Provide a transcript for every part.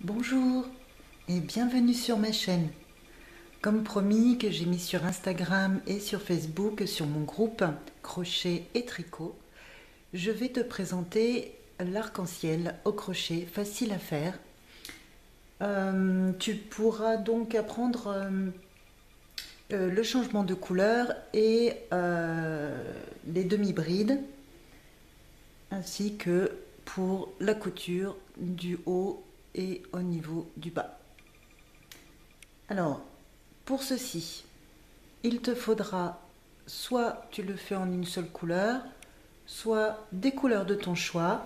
Bonjour et bienvenue sur ma chaîne. Comme promis que j'ai mis sur Instagram et sur Facebook, sur mon groupe crochet et tricot, je vais te présenter l'arc-en-ciel au crochet facile à faire. Tu pourras donc apprendre le changement de couleur et les demi-brides, ainsi que pour la couture du haut et au niveau du bas. Alors, pour ceci, il te faudra soit tu le fais en une seule couleur, soit des couleurs de ton choix.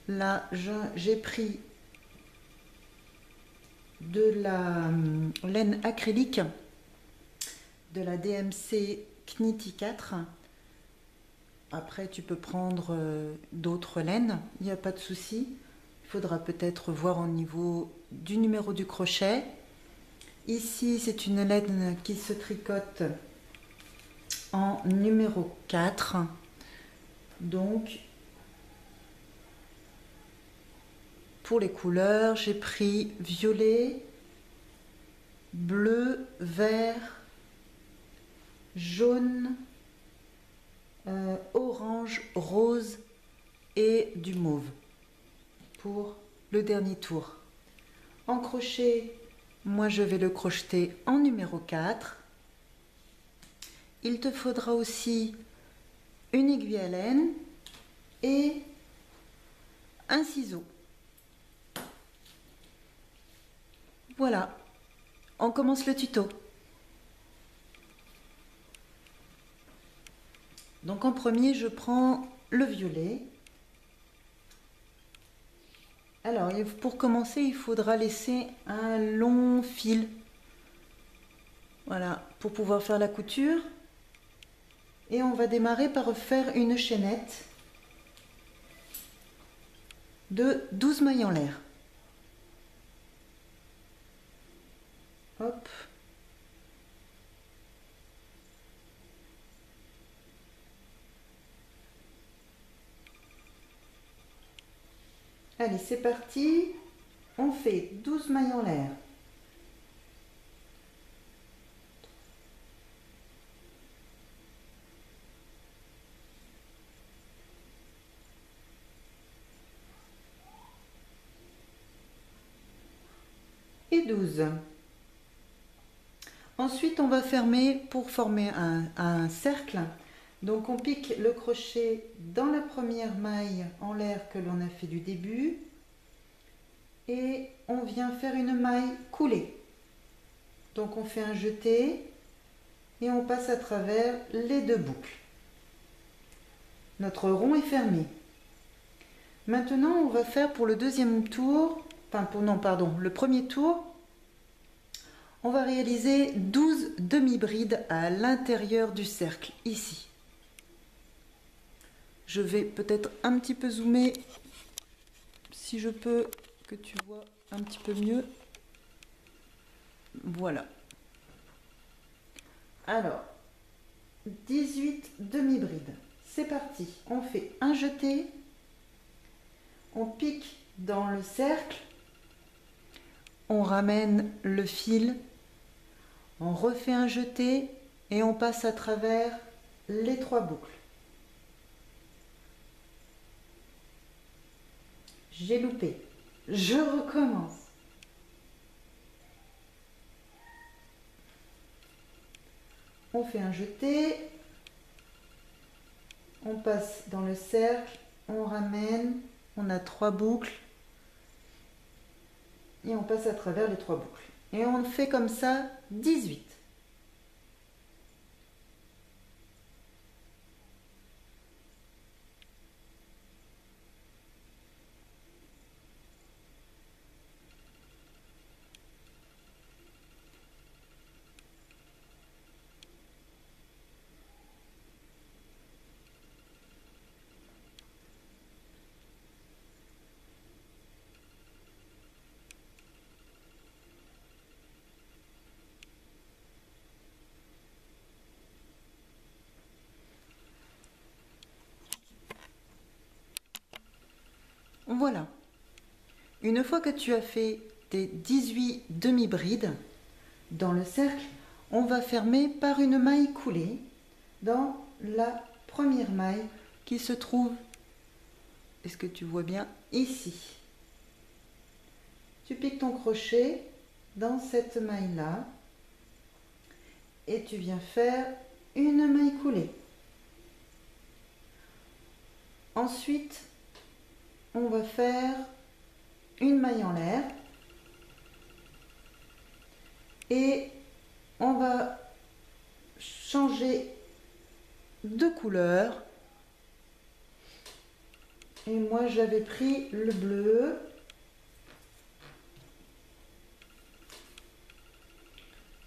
Là, j'ai pris de la laine acrylique de la DMC Knitty 4. Après, tu peux prendre d'autres laines, il n'y a pas de souci. Il faudra peut-être voir au niveau du numéro du crochet. Ici, c'est une laine qui se tricote en numéro 4. Donc, pour les couleurs, j'ai pris violet, bleu, vert, jaune, orange, rose et du mauve pour le dernier tour. En crochet, moi je vais le crocheter en numéro 4. Il te faudra aussi une aiguille à laine et un ciseau. Voilà, on commence le tuto. Donc en premier, je prends le violet. Alors, pour commencer, il faudra laisser un long fil. Voilà, pour pouvoir faire la couture. Et on va démarrer par faire une chaînette de 12 mailles en l'air. Hop. Allez, c'est parti. On fait 12 mailles en l'air. Et 12. Ensuite, on va fermer pour former un cercle. Donc, on pique le crochet dans la première maille en l'air que l'on a fait du début. Et on vient faire une maille coulée. Donc, on fait un jeté et on passe à travers les deux boucles. Notre rond est fermé. Maintenant, on va faire pour le deuxième tour, le premier tour, on va réaliser 12 demi-brides à l'intérieur du cercle, ici. Je vais peut-être un petit peu zoomer, si je peux, que tu vois un petit peu mieux. Voilà. Alors, 18 demi-brides. C'est parti. On fait un jeté, on pique dans le cercle, on ramène le fil, on refait un jeté et on passe à travers les trois boucles. J'ai loupé. Je recommence. On fait un jeté, on passe dans le cercle, on ramène, on a trois boucles et on passe à travers les trois boucles. Et on fait comme ça 18. Une fois que tu as fait tes 18 demi-brides dans le cercle, on va fermer par une maille coulée dans la première maille qui se trouve, est-ce que tu vois bien, ici. Tu piques ton crochet dans cette maille-là et tu viens faire une maille coulée. Ensuite, on va faire une maille en l'air et on va changer de couleur. Et moi, j'avais pris le bleu.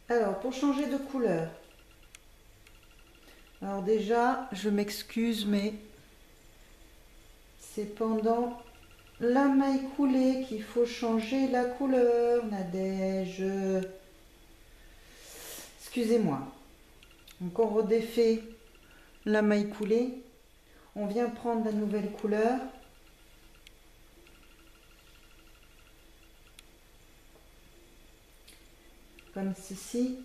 Alors, pour changer de couleur, alors déjà, je m'excuse, mais c'est pendant la maille coulée qu'il faut changer la couleur, Nadège. Excusez-moi. Donc, on redéfait la maille coulée. On vient prendre la nouvelle couleur. Comme ceci.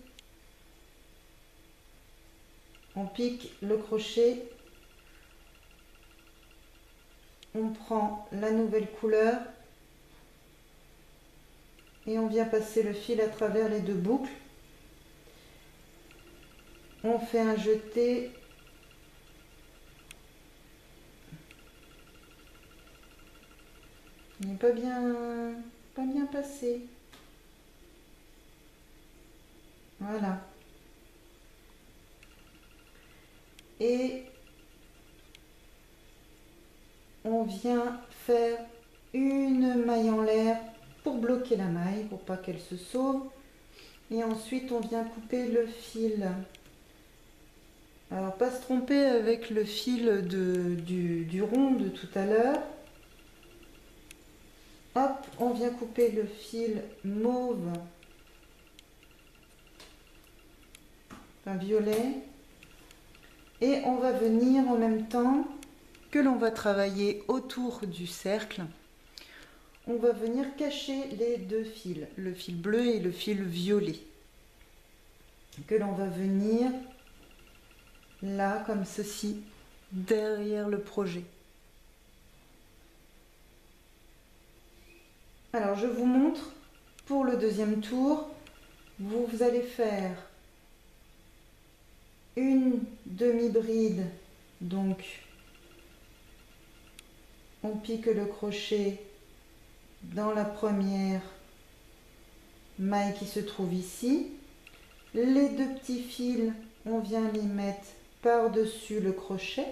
On pique le crochet. On prend la nouvelle couleur. Et on vient passer le fil à travers les deux boucles. On fait un jeté. Il n'est pas bien passé. Voilà. Et on vient faire une maille en l'air pour bloquer la maille, pour pas qu'elle se sauve. Et ensuite, on vient couper le fil. Alors, pas se tromper avec le fil du rond de tout à l'heure. Hop, on vient couper le fil mauve, enfin violet. Et on va venir en même temps que l'on va travailler autour du cercle. On va venir cacher les deux fils, le fil bleu et le fil violet. Que l'on va venir là, comme ceci, derrière le projet. Alors, je vous montre pour le deuxième tour. Vous allez faire une demi-bride, donc on pique le crochet dans la première maille qui se trouve ici. Les deux petits fils, on vient les mettre par-dessus le crochet.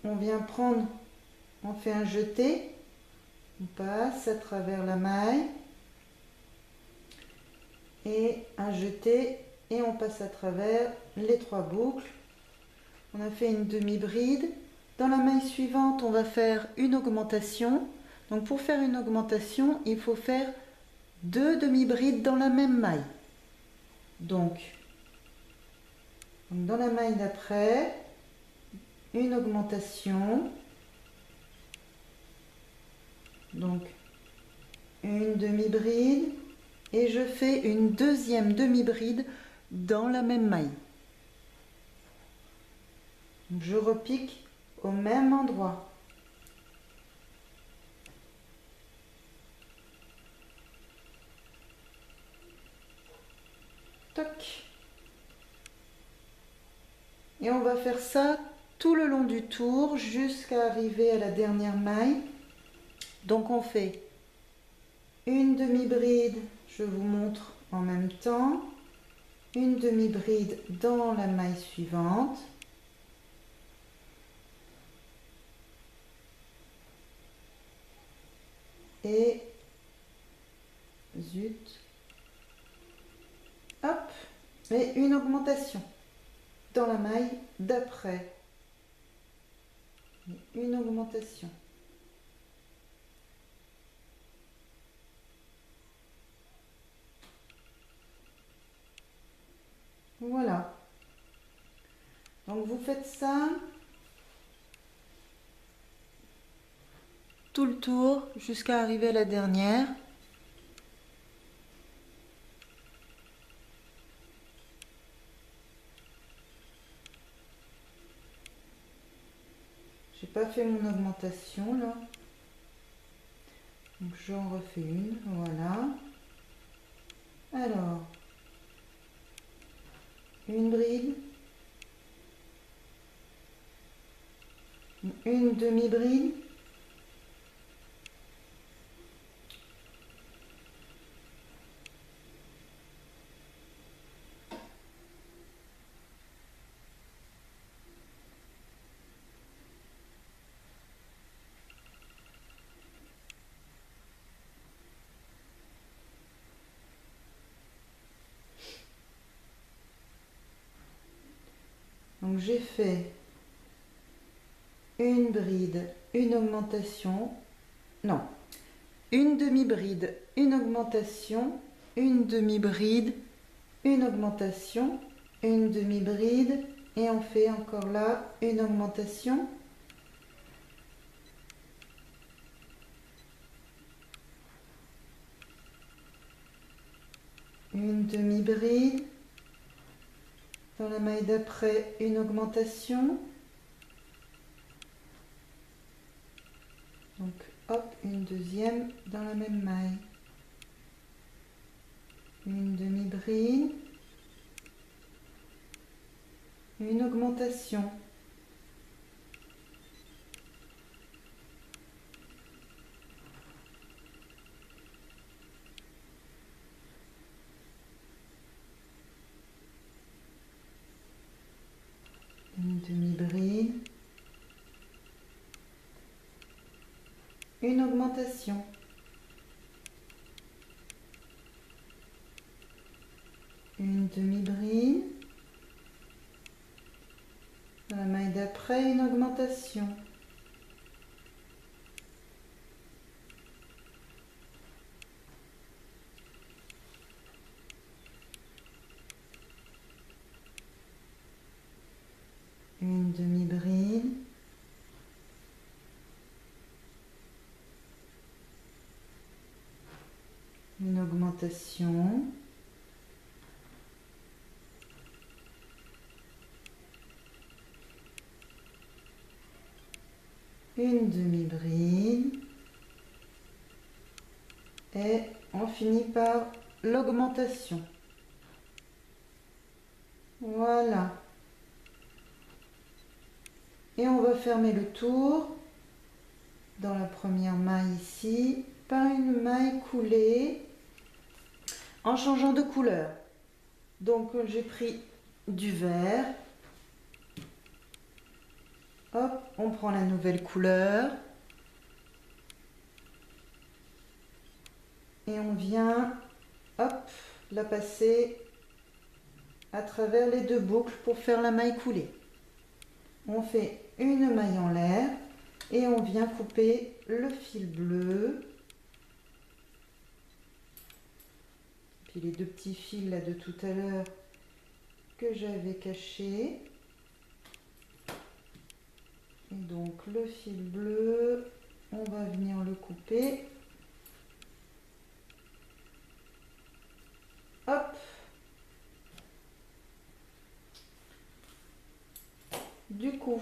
On vient prendre, on fait un jeté, on passe à travers la maille et un jeté et on passe à travers les trois boucles. On a fait une demi-bride. Dans la maille suivante, on va faire une augmentation. Donc pour faire une augmentation, il faut faire deux demi-brides dans la même maille. Donc dans la maille d'après, une augmentation. Donc une demi-bride et je fais une deuxième demi-bride dans la même maille. Donc, je repique au même endroit. Toc. Et on va faire ça tout le long du tour jusqu'à arriver à la dernière maille. Donc on fait une demi-bride, je vous montre en même temps, une demi-bride dans la maille suivante. Et zut, hop, et une augmentation dans la maille d'après. Une augmentation. Voilà. Donc vous faites ça tout le tour jusqu'à arriver à la dernière. J'ai pas fait mon augmentation là. Donc j'en refais une, voilà. Alors, une bride, une demi-bride, donc j'ai fait une bride, une augmentation, non, une demi-bride, une augmentation, une demi-bride, une augmentation, une demi-bride, et on fait encore là une augmentation. Une demi-bride. Dans la maille d'après, une augmentation. Donc hop, une deuxième dans la même maille. Une demi-bride. Une augmentation. Une demi-bride. Une augmentation. Une demi-bride. Dans la maille d'après, une augmentation. Une demi-bride. Une augmentation. Une demi-bride. Et on finit par l'augmentation. Voilà. Et on va fermer le tour dans la première maille ici par une maille coulée en changeant de couleur. Donc j'ai pris du vert. Hop, on prend la nouvelle couleur. Et on vient, hop, la passer à travers les deux boucles pour faire la maille coulée. On fait une maille en l'air et on vient couper le fil bleu. Puis les deux petits fils là de tout à l'heure que j'avais cachés. Et donc le fil bleu, on va venir le couper. Hop. Du coup,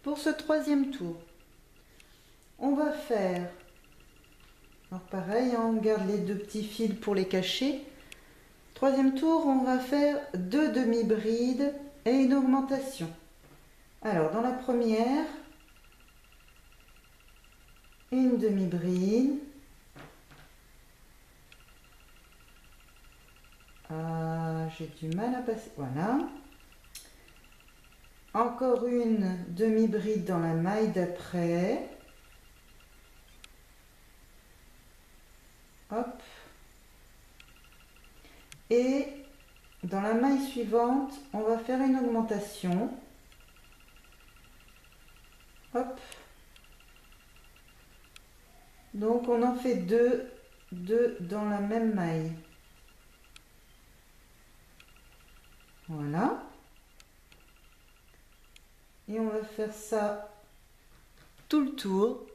pour ce troisième tour, on va faire, alors pareil, hein, on garde les deux petits fils pour les cacher. Troisième tour, on va faire deux demi-brides et une augmentation. Alors, dans la première, une demi-bride. Ah, j'ai du mal à passer, voilà. Encore une demi-bride dans la maille d'après. Hop. Et dans la maille suivante, on va faire une augmentation. Hop. Donc on en fait deux dans la même maille. Voilà. Et on va faire ça tout le tour.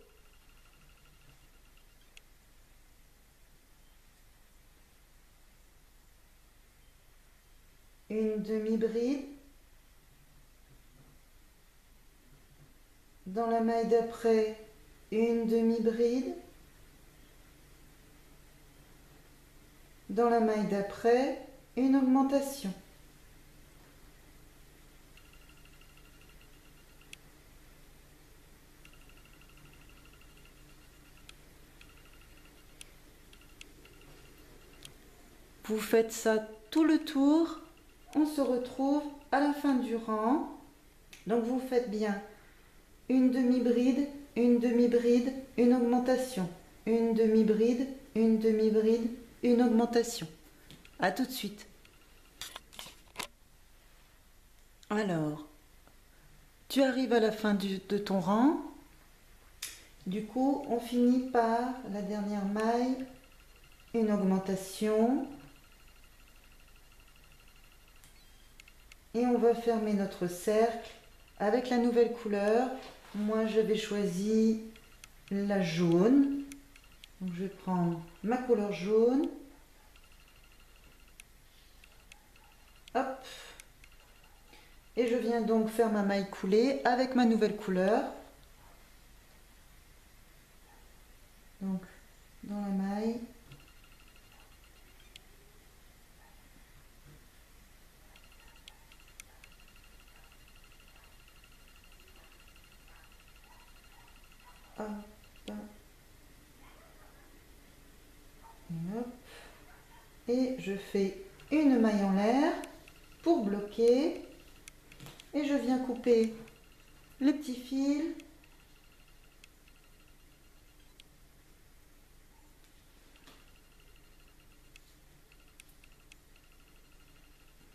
une demi-bride. Dans la maille d'après, une demi-bride. Dans la maille d'après, une augmentation. Vous faites ça tout le tour. On se retrouve à la fin du rang. Donc vous faites bien une demi-bride, une demi-bride, une augmentation. Une demi-bride, une demi-bride, une augmentation. À tout de suite. Alors, tu arrives à la fin de ton rang. Du coup, on finit par la dernière maille, une augmentation. Et on va fermer notre cercle avec la nouvelle couleur. Moi, j'avais choisi la jaune. Donc, je vais prendre ma couleur jaune. Hop. Et je viens donc faire ma maille coulée avec ma nouvelle couleur. Donc, dans la maille. Hop. Et hop. Et je fais une maille en l'air pour bloquer. Et je viens couper le petit fil.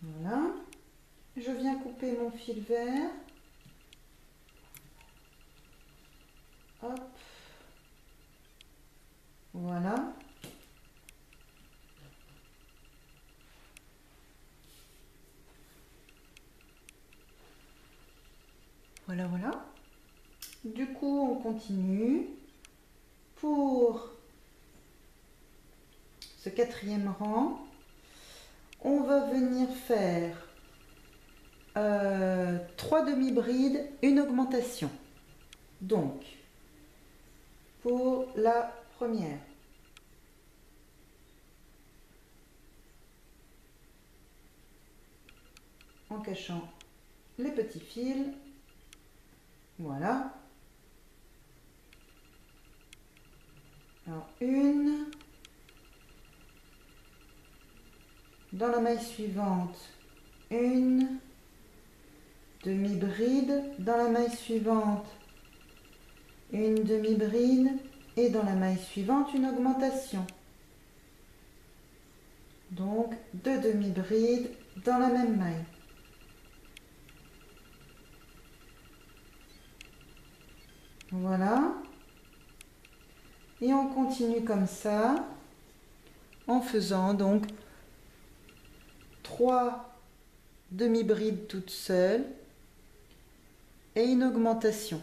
Voilà. Je viens couper mon fil vert. Hop. Voilà. Voilà, voilà. Du coup, on continue. Pour ce quatrième rang, on va venir faire 3 demi-brides, une augmentation. Donc, pour la première, en cachant les petits fils, voilà. Alors, une, dans la maille suivante, une demi-bride, dans la maille suivante, une demi-bride, et dans la maille suivante, une augmentation. Donc, 2 demi-brides dans la même maille. Voilà. Et on continue comme ça, en faisant donc 3 demi-brides toutes seules et une augmentation.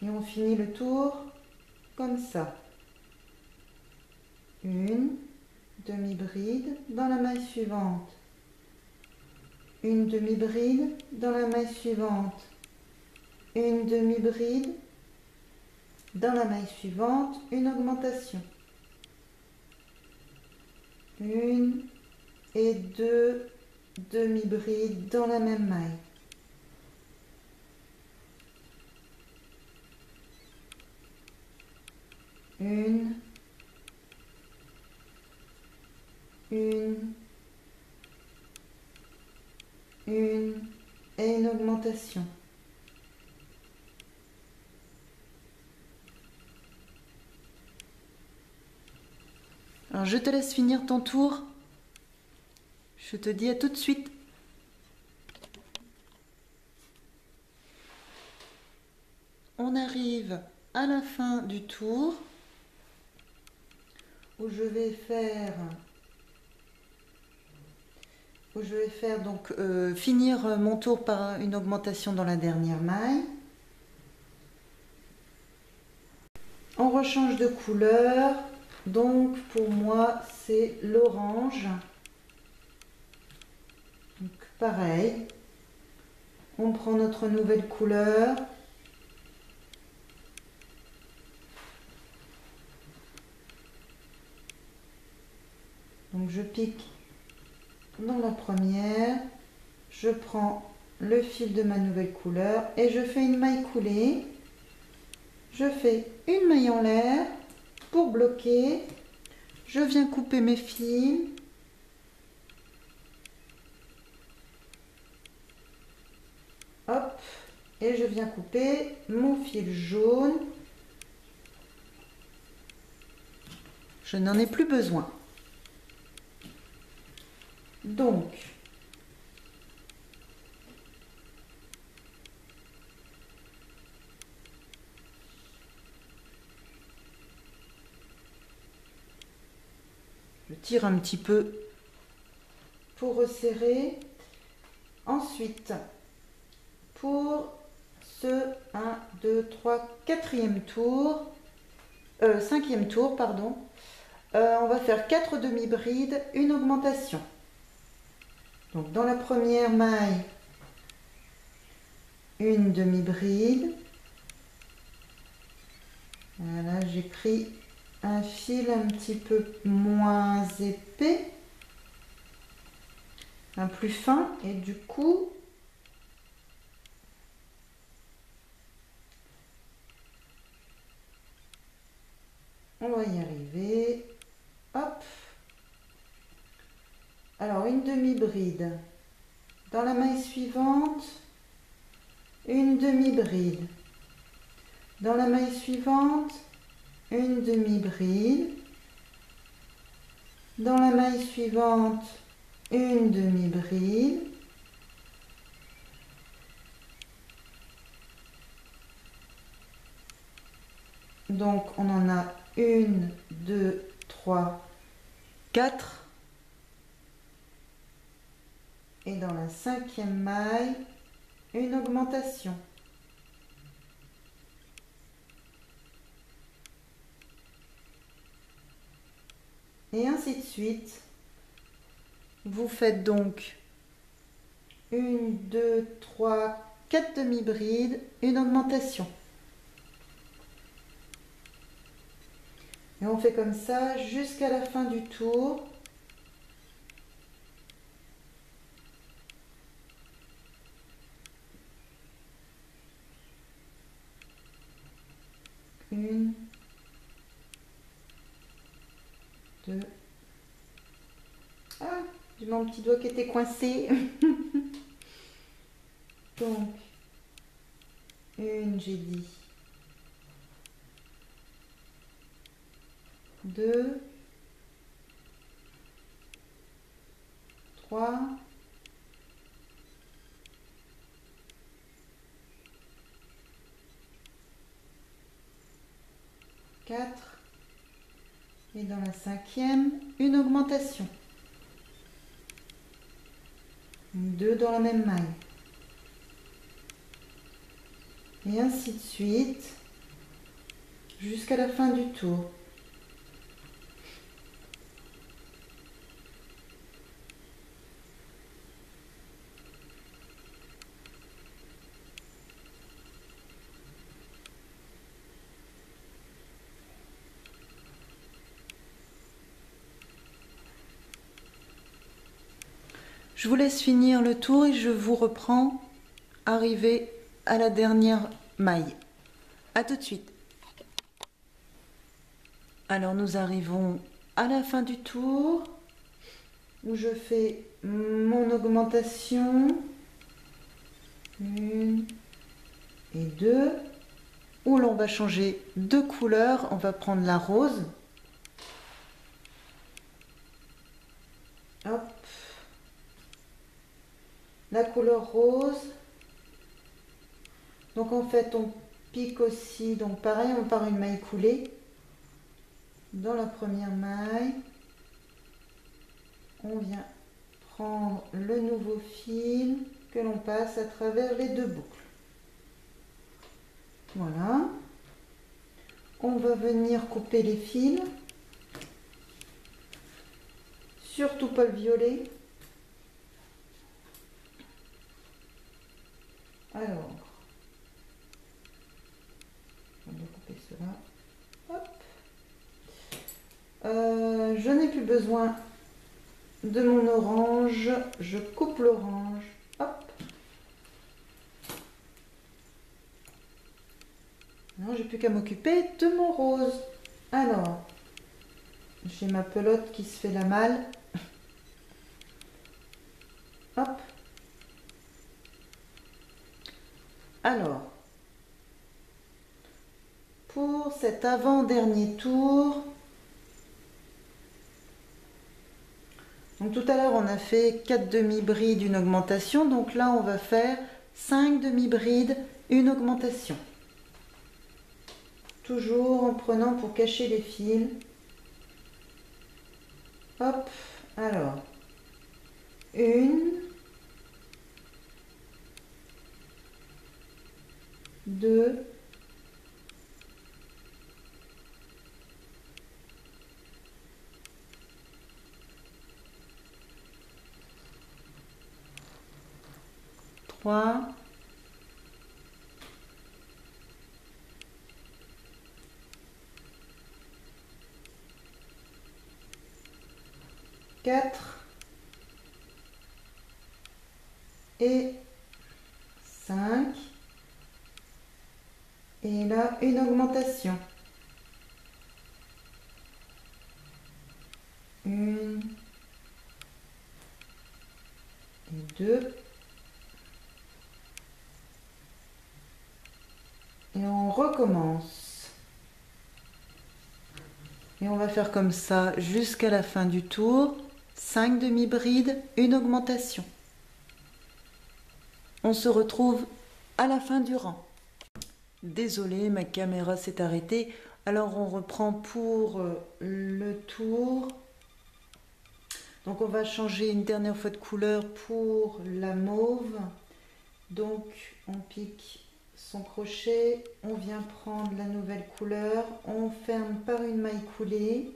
Et on finit le tour comme ça. Une demi-bride dans la maille suivante. Une demi-bride dans la maille suivante. Une demi-bride dans la maille suivante, une augmentation. Une et 2 demi-brides dans la même maille. Une et une augmentation. Alors je te laisse finir ton tour. Je te dis à tout de suite. On arrive à la fin du tour où je vais faire donc finir mon tour par une augmentation dans la dernière maille. On rechange de couleur, donc pour moi c'est l'orange. Pareil, on prend notre nouvelle couleur. Donc je pique dans la première, je prends le fil de ma nouvelle couleur et je fais une maille coulée. Je fais une maille en l'air pour bloquer. Je viens couper mes fils. Hop, et je viens couper mon fil jaune. Je n'en ai plus besoin. Donc, je tire un petit peu pour resserrer. Ensuite, pour ce 1, 2, 3, 4e tour, 5e tour, pardon, on va faire 4 demi-brides, une augmentation. Donc dans la première maille, une demi-bride. Voilà, j'ai pris un fil un petit peu moins épais, un plus fin, et du coup, on va y arriver. Hop. Alors, une demi-bride. Dans la maille suivante, une demi-bride. Dans la maille suivante, une demi-bride. Dans la maille suivante, une demi-bride. Donc, on en a 1, 2, 3, 4. Et dans la 5e maille, une augmentation. Et ainsi de suite. Vous faites donc 1, 2, 3, 4 demi-brides, une augmentation. Et on fait comme ça jusqu'à la fin du tour. Une, deux. Ah, j'ai mon petit doigt qui était coincé. Donc, une, j'ai dit. 2, 3, 4. Et dans la 5e, une augmentation. 2 dans la même maille. Et ainsi de suite, jusqu'à la fin du tour. Je vous laisse finir le tour et je vous reprends arrivé à la dernière maille. À tout de suite. Alors nous arrivons à la fin du tour où je fais mon augmentation. 1 et 2. Où l'on va changer de couleur. On va prendre la rose. Hop. La couleur rose. Donc en fait on pique aussi, donc pareil, on part une maille coulée. Dans la première maille, on vient prendre le nouveau fil que l'on passe à travers les 2 boucles. Voilà. On va venir couper les fils. Surtout pas le violet. Là. Hop. Je n'ai plus besoin de mon orange. Je coupe l'orange. Hop. Non, j'ai plus qu'à m'occuper de mon rose. Alors, j'ai ma pelote qui se fait la malle. Hop. Alors, pour cet avant-dernier tour, donc tout à l'heure on a fait 4 demi-brides, une augmentation, donc là on va faire 5 demi-brides, une augmentation. Toujours en prenant pour cacher les fils. Hop, alors, une, deux, trois, quatre et 5. Et là, une augmentation. Une et deux. Et on recommence. Et on va faire comme ça jusqu'à la fin du tour. 5 demi-brides, une augmentation. On se retrouve à la fin du rang. Désolée, ma caméra s'est arrêtée. Alors on reprend pour le tour. Donc on va changer une dernière fois de couleur pour la mauve. Donc on pique son crochet, on vient prendre la nouvelle couleur, on ferme par une maille coulée.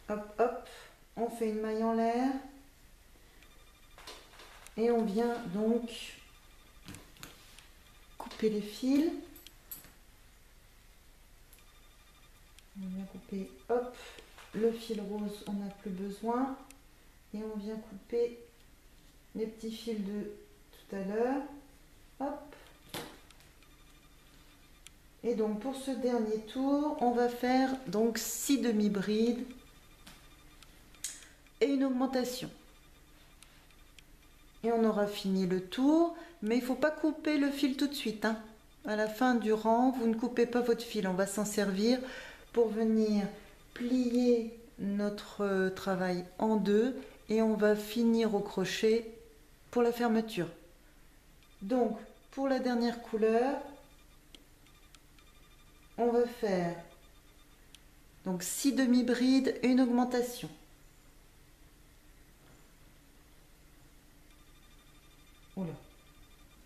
Hop, hop, on fait une maille en l'air. Et on vient donc couper les fils. On vient couper, hop, le fil rose, on n'a plus besoin. Et on vient couper les petits fils de tout à l'heure. Hop. Et donc pour ce dernier tour, on va faire donc 6 demi-brides et une augmentation. Et on aura fini le tour, mais il ne faut pas couper le fil tout de suite, hein. À la fin du rang, vous ne coupez pas votre fil, on va s'en servir pour venir plier notre travail en deux et on va finir au crochet pour la fermeture. Donc pour la dernière couleur, on va faire donc 6 demi-brides, une augmentation. Oula,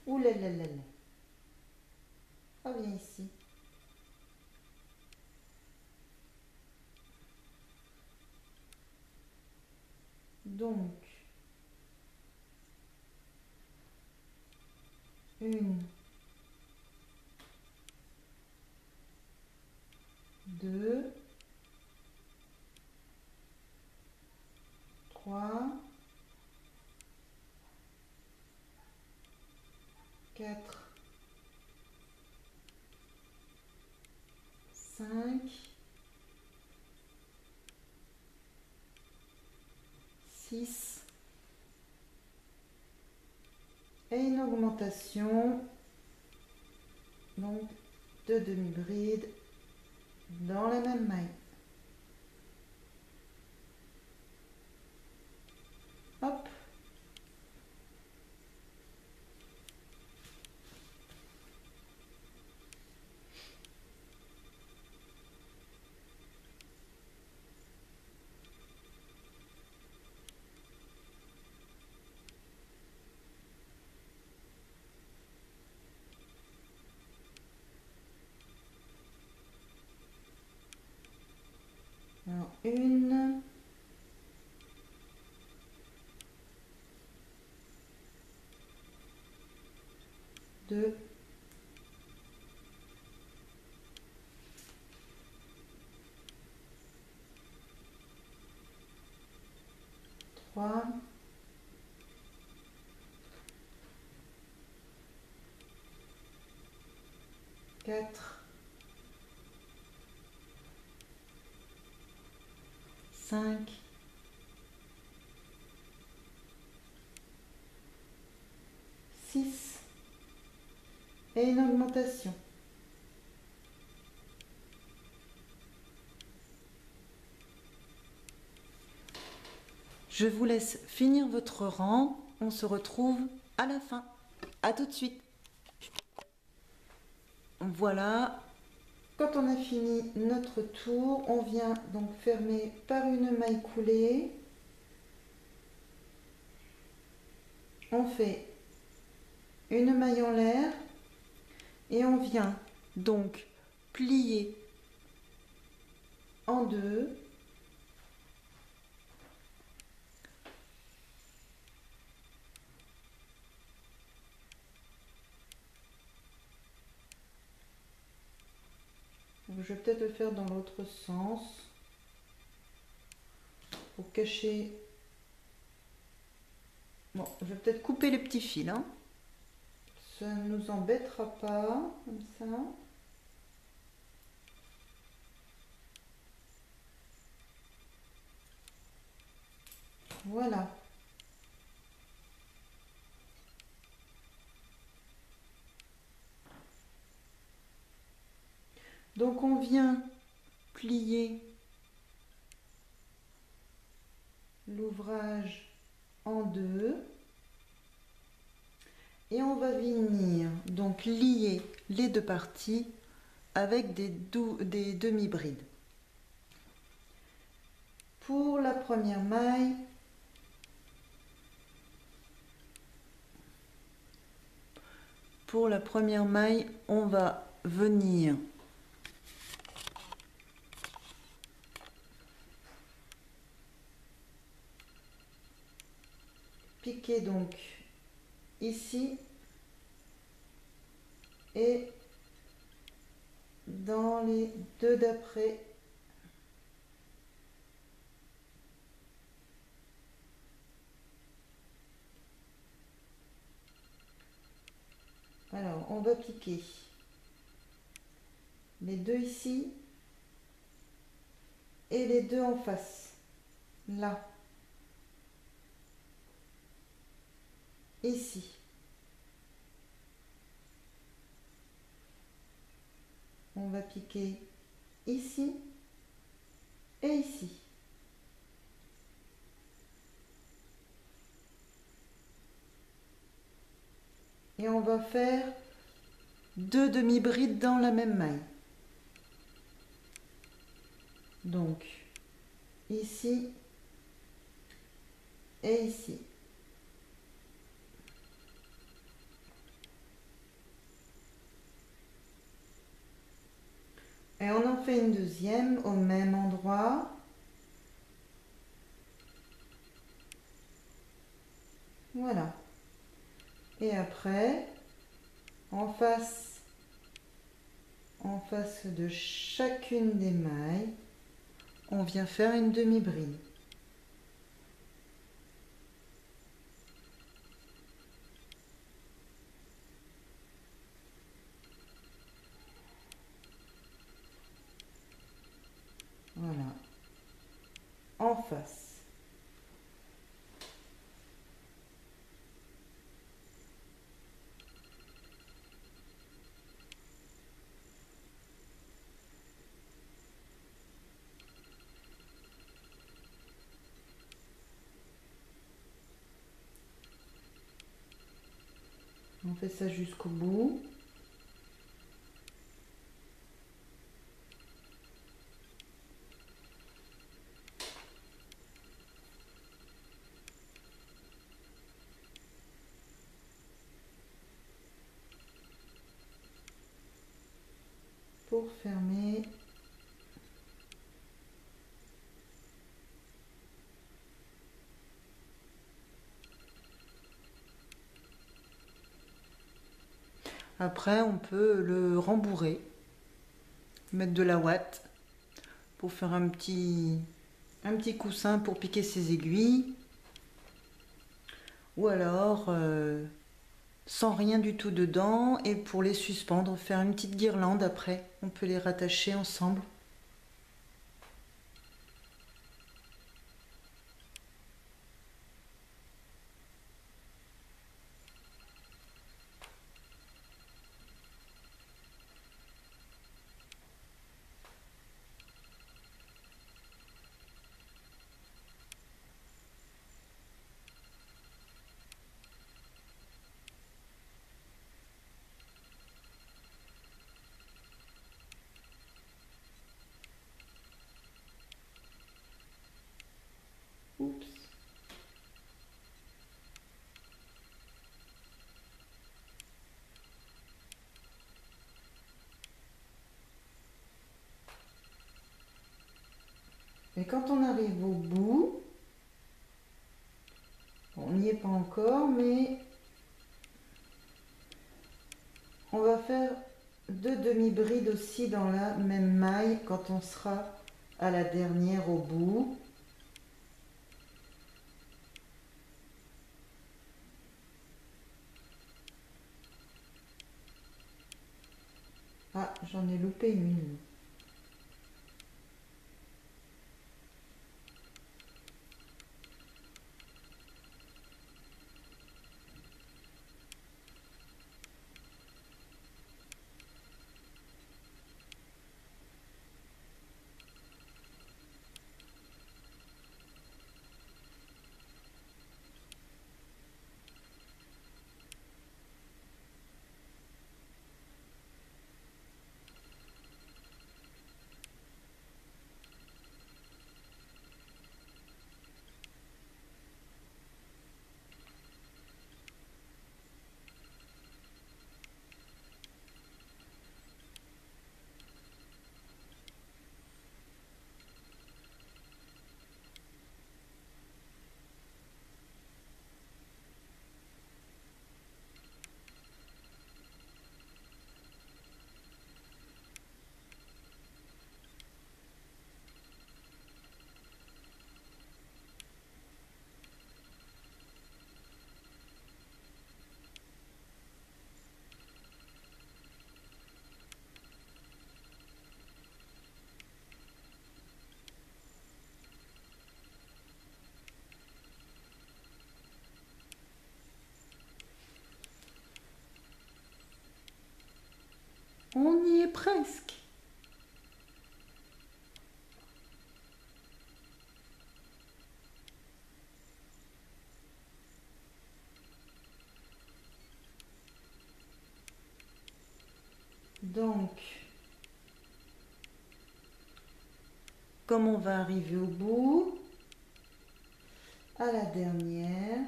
oula là là là. Ah, viens ici. Donc, une, deux, trois, quatre, cinq, six, et une augmentation, donc de demi-bride dans la même maille. Hop. 2, 3, 4, 5, 6 et une augmentation. Je vous laisse finir votre rang. On se retrouve à la fin. À tout de suite. Voilà. Quand on a fini notre tour, on vient donc fermer par une maille coulée. On fait une maille en l'air et on vient donc plier en deux. Je vais peut-être le faire dans l'autre sens pour cacher. Bon, je vais peut-être couper les petits fils, hein. Ça ne nous embêtera pas, comme ça. Voilà. Donc on vient plier l'ouvrage en deux et on va venir donc lier les deux parties avec des demi-brides. Pour la première maille, on va venir piquer donc ici et dans les deux d'après. Alors on va piquer les deux ici et les deux en face, là, ici. On va piquer ici et ici. Et on va faire deux demi-brides dans la même maille. Donc, ici et ici. Et on en fait une deuxième au même endroit. Voilà. Et après, en face de chacune des mailles, on vient faire une demi-bride. Voilà. En face. On fait ça jusqu'au bout. Pour fermer. Après, on peut le rembourrer, mettre de la ouate pour faire un petit coussin pour piquer ses aiguilles. Ou alors sans rien du tout dedans, et pour les suspendre, faire une petite guirlande après. On peut les rattacher ensemble. Oups. Et quand on arrive au bout, on n'y est pas encore, mais on va faire 2 demi-brides aussi dans la même maille quand on sera à la dernière au bout. Ah, j'en ai loupé une. On y est presque. Donc, comme on va arriver au bout, à la dernière,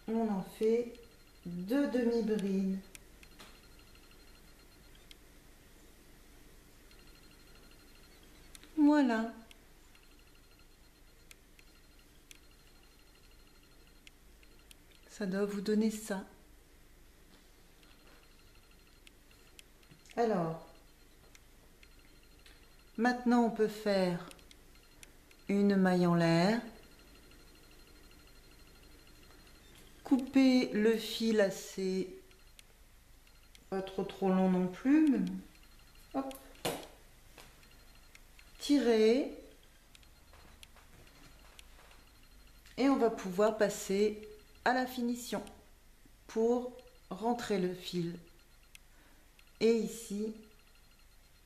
on en fait 2 demi-brides. Voilà. Ça doit vous donner ça. Alors, maintenant on peut faire une maille en l'air, couper le fil assez, pas trop long non plus, mais hop, tirer, et on va pouvoir passer à la finition pour rentrer le fil, et ici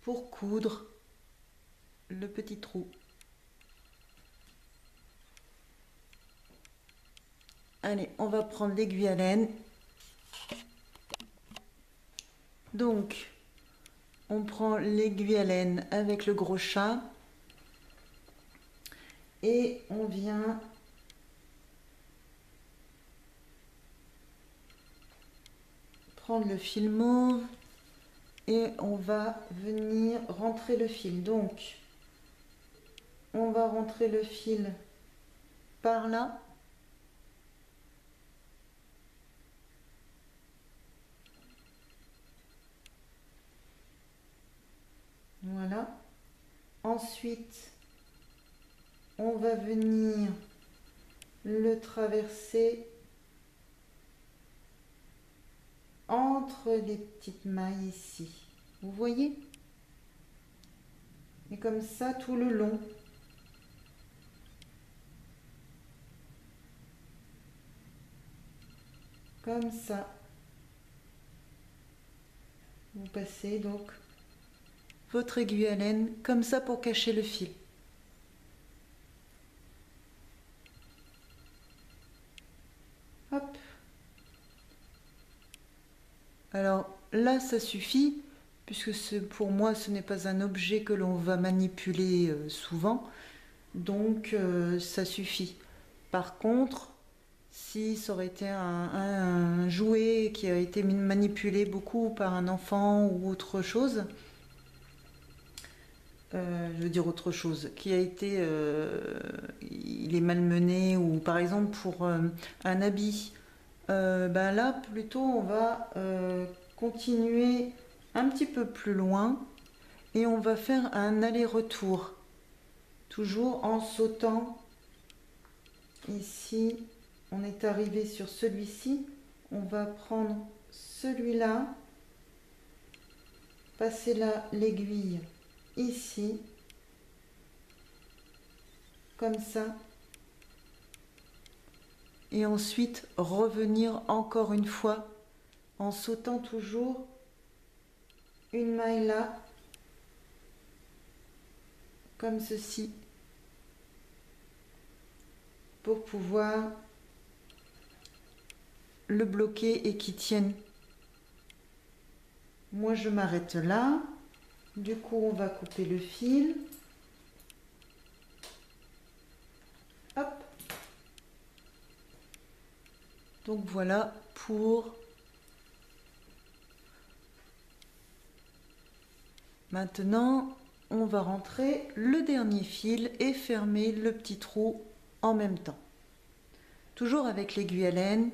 pour coudre le petit trou. Allez, on va prendre l'aiguille à laine. Donc, on prend l'aiguille à laine avec le gros chat et on vient prendre le fil mauve et on va venir rentrer le fil. Donc, on va rentrer le fil par là. Voilà. Ensuite, on va venir le traverser entre les petites mailles ici. Vous voyez? Et comme ça tout le long. Comme ça. Vous passez donc votre aiguille à laine comme ça pour cacher le fil. Hop. Alors là, ça suffit, puisque pour moi, ce n'est pas un objet que l'on va manipuler souvent, donc ça suffit. Par contre, si ça aurait été un jouet qui a été manipulé beaucoup par un enfant ou autre chose, je veux dire autre chose, qui a été, il est malmené, ou par exemple pour un habit, ben là plutôt on va continuer un petit peu plus loin et on va faire un aller-retour, toujours en sautant. Ici on est arrivé sur celui-ci, on va prendre celui-là, passer là l'aiguille ici, comme ça, et ensuite revenir encore une fois en sautant toujours une maille là, comme ceci, pour pouvoir le bloquer et qu'il tienne. Moi je m'arrête là, du coup on va couper le fil. Hop. Donc voilà pour maintenant. On va rentrer le dernier fil et fermer le petit trou en même temps, toujours avec l'aiguille à laine.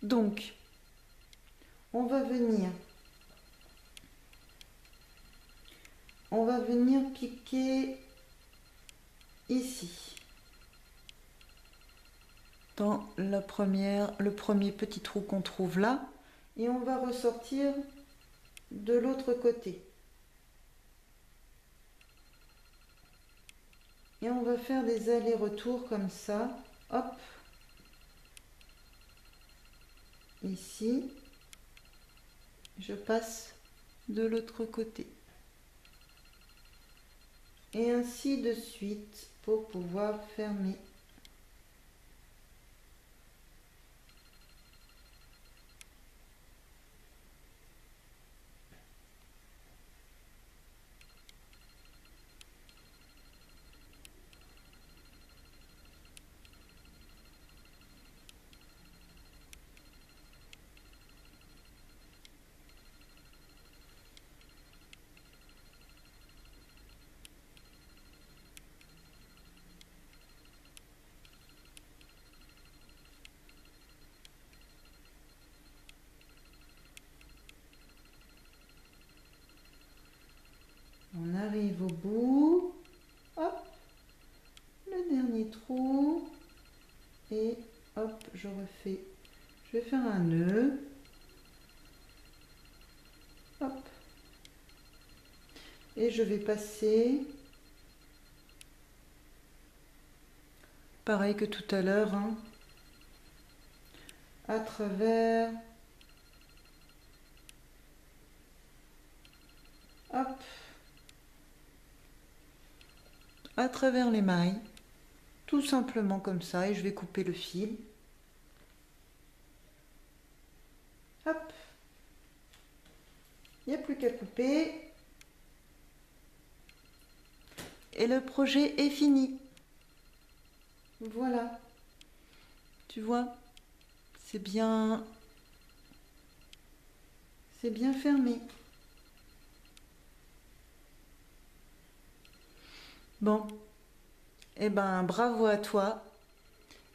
Donc on va venir piquer ici dans le premier petit trou qu'on trouve là, et on va ressortir de l'autre côté et on va faire des allers-retours comme ça. Hop, ici je passe de l'autre côté et ainsi de suite pour pouvoir fermer. On arrive au bout, hop, le dernier trou, et hop, je refais, je vais faire un nœud, hop, et je vais passer, pareil que tout à l'heure, hein, à travers, hop, à travers les mailles, tout simplement comme ça, et je vais couper le fil. Hop, Il n'y a plus qu'à couper. Et le projet est fini. Voilà. Tu vois, c'est bien fermé. Bon, eh ben bravo à toi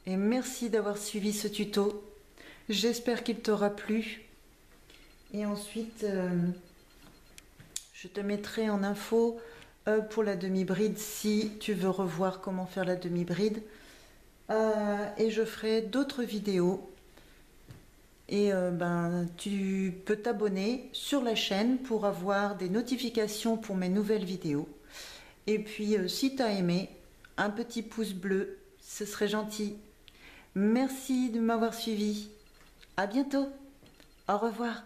et merci d'avoir suivi ce tuto. J'espère qu'il t'aura plu. Et ensuite, je te mettrai en info pour la demi-bride si tu veux revoir comment faire la demi-bride. Et je ferai d'autres vidéos. Et ben, tu peux t'abonner sur la chaîne pour avoir des notifications pour mes nouvelles vidéos. Et puis, si tu as aimé, un petit pouce bleu, ce serait gentil. Merci de m'avoir suivi. À bientôt. Au revoir.